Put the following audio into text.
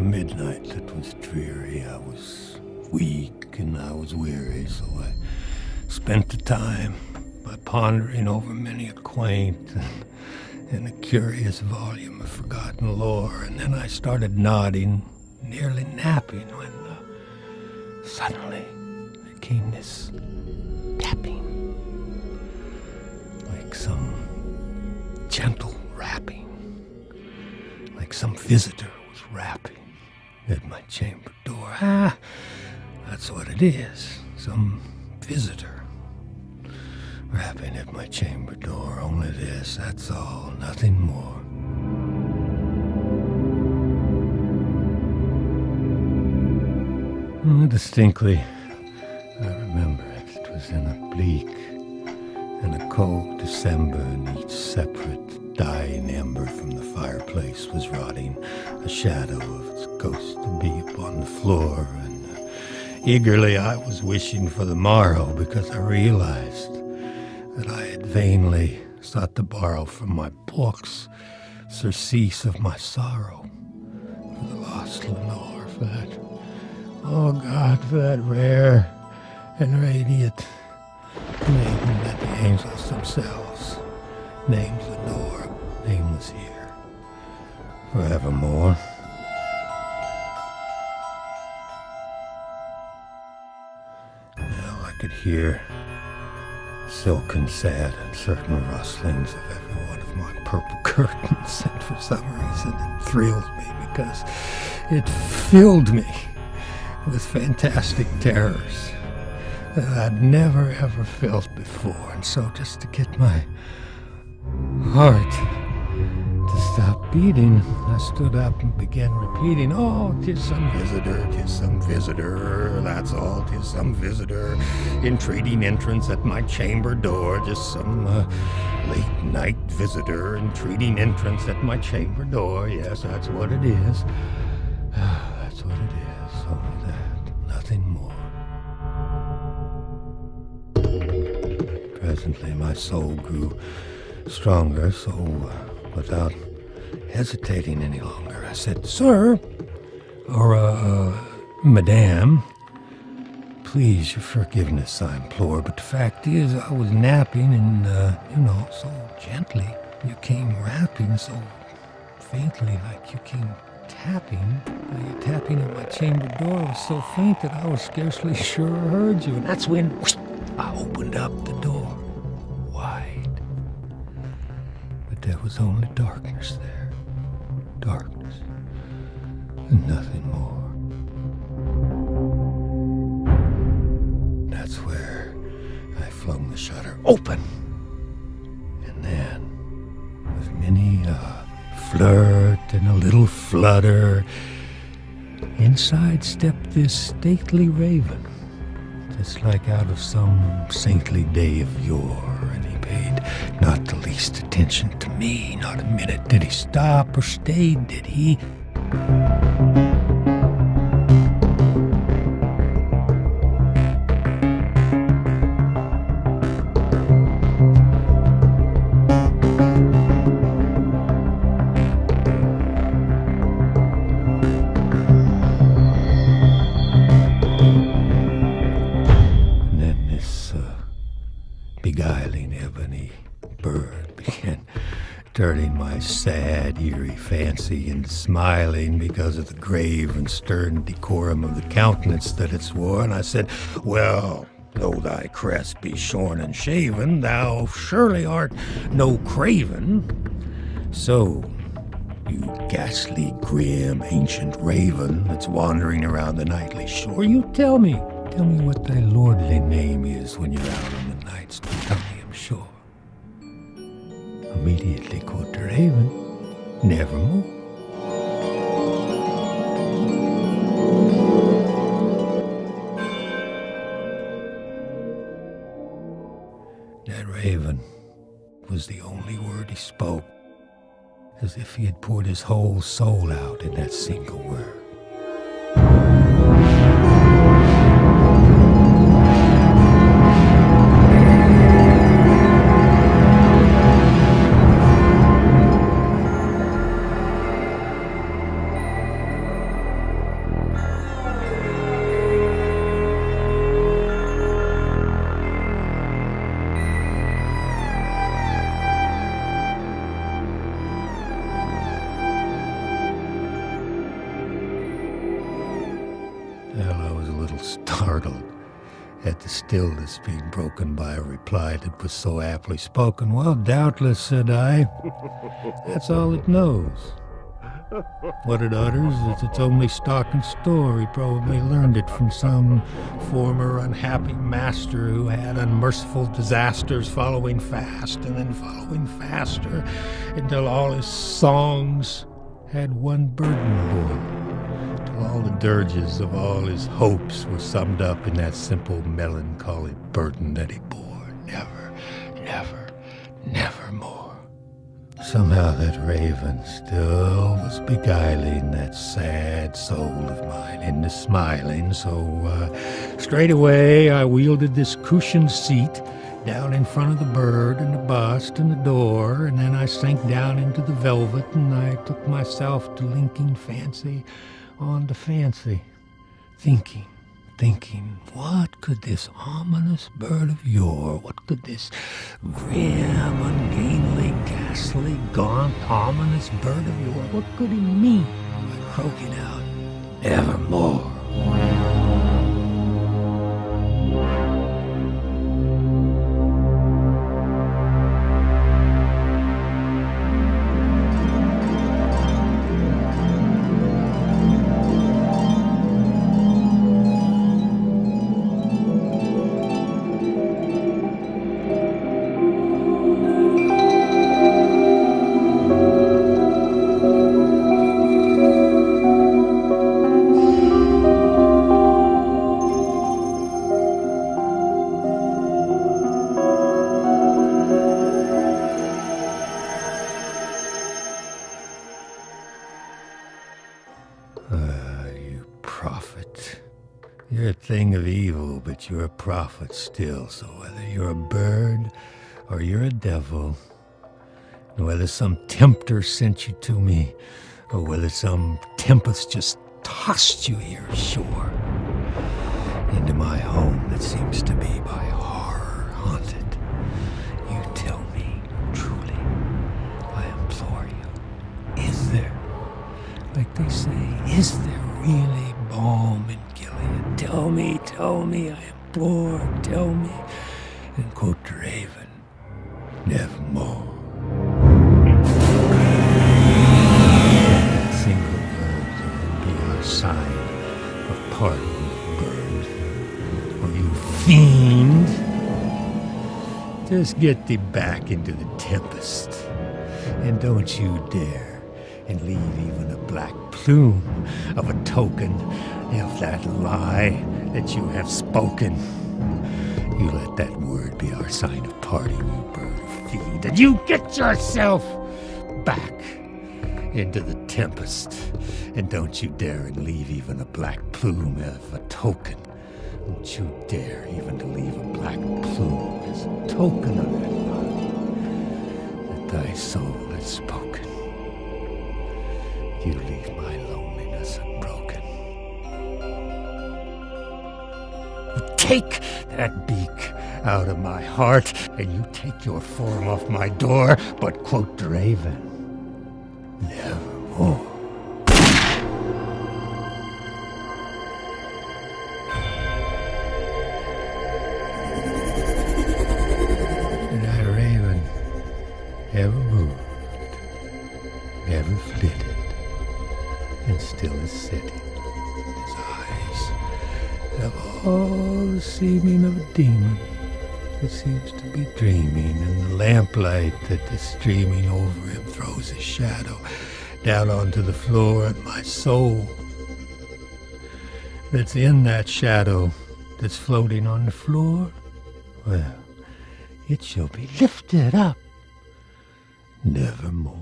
Midnight that was dreary. I was weak and I was weary, so I spent the time by pondering over many a quaint and a curious volume of forgotten lore, and then I started nodding, nearly napping, when suddenly there came this tapping, like some gentle rapping, like some visitor was rapping at my chamber door. That's what it is. Some visitor rapping at my chamber door. Only this, that's all, nothing more. Distinctly, I remember it. It was in a bleak and a cold December, and each separate dying ember from the fireplace was rotting a shadow of its ghost to be upon the floor, and eagerly I was wishing for the morrow, because I realized that I had vainly sought to borrow from my books surcease of my sorrow for the lost Lenore, for that, oh God, for that rare and radiant maiden that the angels themselves named Lenore, nameless here, forevermore. Now I could hear silken, sad, and certain rustlings of every one of my purple curtains, and for some reason it thrilled me, because it filled me with fantastic terrors that I'd never ever felt before. And so, just to get my heart to stop beating, I stood up and began repeating, "Oh, 'tis some visitor, 'tis some visitor, that's all, 'tis some visitor, entreating entrance at my chamber door, just some late night visitor, entreating entrance at my chamber door. Yes, that's what it is. That's what it is, only that, nothing more." Presently my soul grew stronger, so without hesitating any longer, I said, "Sir, or Madame, please your forgiveness, I implore, but the fact is I was napping, and, so gently you came rapping, so faintly like you came tapping. Your tapping at my chamber door was so faint that I was scarcely sure I heard you, and that's when I opened up the door wide. But there was only darkness there. Darkness. And nothing more. That's where I flung the shutter open. And then, with many a flirt and a little flutter, inside stepped this stately raven, just like out of some saintly day of yore, and he paid not the least attention to me. Not a minute did he stop or stay, did he? Beguiling ebony bird began turning my sad, eerie fancy into smiling because of the grave and stern decorum of the countenance that it wore, and I said, "Well, though thy crest be shorn and shaven, thou surely art no craven. So, you ghastly, grim, ancient raven that's wandering around the nightly shore, you tell me Tell me what thy lordly name is when you're out on the nights to tell me I'm sure. Immediately quoth the raven, nevermore. That raven was the only word he spoke, as if he had poured his whole soul out in that single word. Well, I was a little startled at the stillness being broken by a reply that was so aptly spoken. Well, doubtless, said I, that's all it knows. What it utters is its only stock and store. He probably learned it from some former unhappy master who had unmerciful disasters following fast and then following faster until all his songs had one burden borne. All the dirges of all his hopes were summed up in that simple melancholy burden that he bore. Never, never, never more. Somehow that raven still was beguiling that sad soul of mine into smiling, so straightway I wielded this cushioned seat down in front of the bird and the bust and the door, and then I sank down into the velvet and I took myself to linking fancy on to fancy, thinking, what could this ominous bird of yore, what could this grim, ungainly, ghastly, gaunt, ominous bird of yore, what could he mean by croaking out, nevermore? You prophet. You're a thing of evil, but you're a prophet still. So whether you're a bird or you're a devil, and whether some tempter sent you to me, or whether some tempest just tossed you here ashore into my home that seems to be by horror haunted, you tell me truly, I implore you, is there, like they say, is there really balm in Gilead? Tell me, I implore, tell me. And quoth the raven, nevermore. That single word would be our sign of parting, bird. Or you fiend, just get thee back into the tempest, and don't you dare and leave even a black plume of a token of that lie that you have spoken. You let that word be our sign of parting, you bird of fiend, and you get yourself back into the tempest, and don't you dare and leave even a black plume of a token. Don't you dare even to leave a black plume as a token of that lie that thy soul has spoken. You leave my loneliness unbroken. You take that beak out of my heart, and you take your form off my door, but quoth the raven, nevermore. And that raven never moved, never flitted, and still is sitting, his eyes have all the seeming of a demon that seems to be dreaming, and the lamplight that is streaming over him throws a shadow down onto the floor, and my soul that's in that shadow that's floating on the floor, well, it shall be lifted up nevermore.